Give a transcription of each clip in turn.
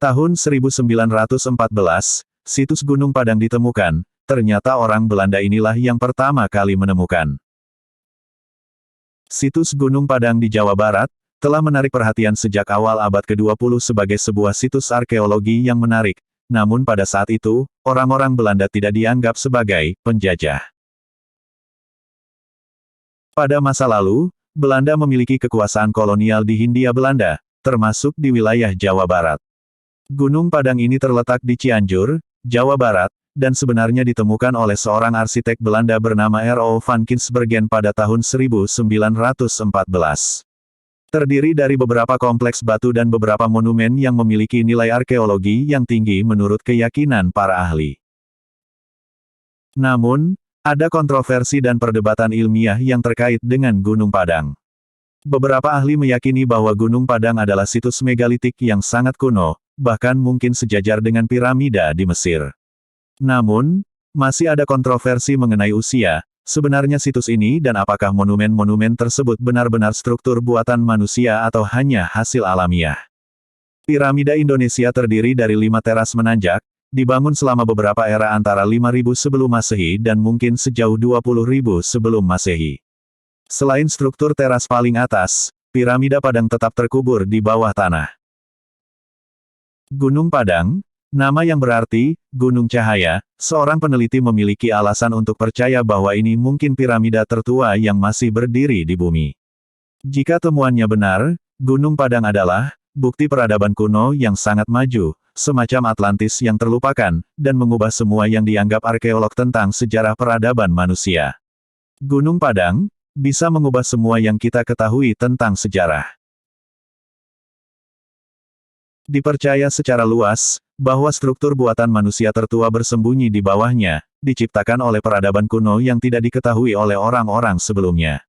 Tahun 1914, situs Gunung Padang ditemukan, ternyata orang Belanda inilah yang pertama kali menemukan. Situs Gunung Padang di Jawa Barat, telah menarik perhatian sejak awal abad ke-20 sebagai sebuah situs arkeologi yang menarik, namun pada saat itu, orang-orang Belanda tidak dianggap sebagai penjajah. Pada masa lalu, Belanda memiliki kekuasaan kolonial di Hindia Belanda, termasuk di wilayah Jawa Barat. Gunung Padang ini terletak di Cianjur, Jawa Barat, dan sebenarnya ditemukan oleh seorang arsitek Belanda bernama R.O. van Kinsbergen pada tahun 1914. Terdiri dari beberapa kompleks batu dan beberapa monumen yang memiliki nilai arkeologi yang tinggi menurut keyakinan para ahli. Namun, ada kontroversi dan perdebatan ilmiah yang terkait dengan Gunung Padang. Beberapa ahli meyakini bahwa Gunung Padang adalah situs megalitik yang sangat kuno, bahkan mungkin sejajar dengan piramida di Mesir. Namun, masih ada kontroversi mengenai usia, sebenarnya situs ini dan apakah monumen-monumen tersebut benar-benar struktur buatan manusia atau hanya hasil alamiah. Piramida Indonesia terdiri dari 5 teras menanjak, dibangun selama beberapa era antara 5000 sebelum Masehi dan mungkin sejauh 20.000 sebelum Masehi. Selain struktur teras paling atas, piramida Padang tetap terkubur di bawah tanah. Gunung Padang, nama yang berarti Gunung Cahaya, seorang peneliti memiliki alasan untuk percaya bahwa ini mungkin piramida tertua yang masih berdiri di bumi. Jika temuannya benar, Gunung Padang adalah bukti peradaban kuno yang sangat maju, semacam Atlantis yang terlupakan, dan mengubah semua yang dianggap arkeolog tentang sejarah peradaban manusia. Gunung Padang bisa mengubah semua yang kita ketahui tentang sejarah. Dipercaya secara luas, bahwa struktur buatan manusia tertua bersembunyi di bawahnya, diciptakan oleh peradaban kuno yang tidak diketahui oleh orang-orang sebelumnya.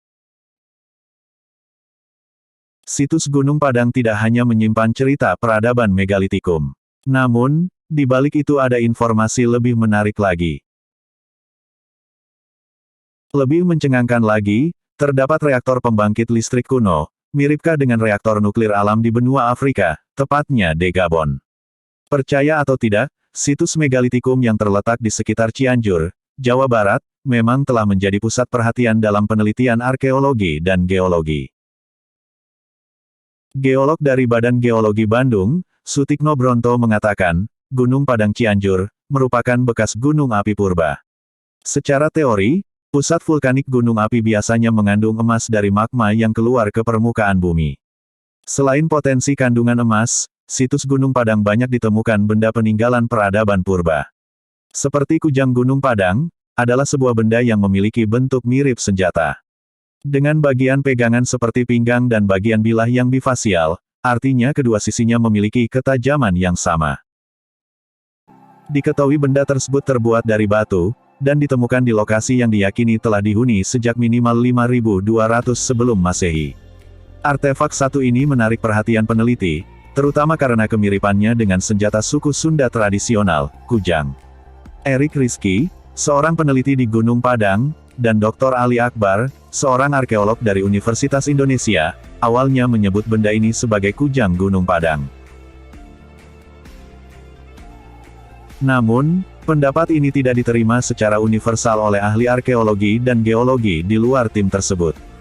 Situs Gunung Padang tidak hanya menyimpan cerita peradaban megalitikum. Namun, di balik itu ada informasi lebih menarik lagi. Lebih mencengangkan lagi, terdapat reaktor pembangkit listrik kuno, miripkah dengan reaktor nuklir alam di benua Afrika, tepatnya di Gabon. Percaya atau tidak, situs megalitikum yang terletak di sekitar Cianjur, Jawa Barat, memang telah menjadi pusat perhatian dalam penelitian arkeologi dan geologi. Geolog dari Badan Geologi Bandung, Sutikno Bronto mengatakan, Gunung Padang Cianjur, merupakan bekas gunung api purba. Secara teori, pusat vulkanik gunung api biasanya mengandung emas dari magma yang keluar ke permukaan bumi. Selain potensi kandungan emas, situs Gunung Padang banyak ditemukan benda peninggalan peradaban purba. Seperti kujang Gunung Padang, adalah sebuah benda yang memiliki bentuk mirip senjata. Dengan bagian pegangan seperti pinggang dan bagian bilah yang bifasial, artinya kedua sisinya memiliki ketajaman yang sama. Diketahui benda tersebut terbuat dari batu, dan ditemukan di lokasi yang diyakini telah dihuni sejak minimal 5200 sebelum Masehi. Artefak satu ini menarik perhatian peneliti, terutama karena kemiripannya dengan senjata suku Sunda tradisional, kujang. Erik Rizky, seorang peneliti di Gunung Padang, dan Dr. Ali Akbar, seorang arkeolog dari Universitas Indonesia, awalnya menyebut benda ini sebagai kujang Gunung Padang. Namun, pendapat ini tidak diterima secara universal oleh ahli arkeologi dan geologi di luar tim tersebut.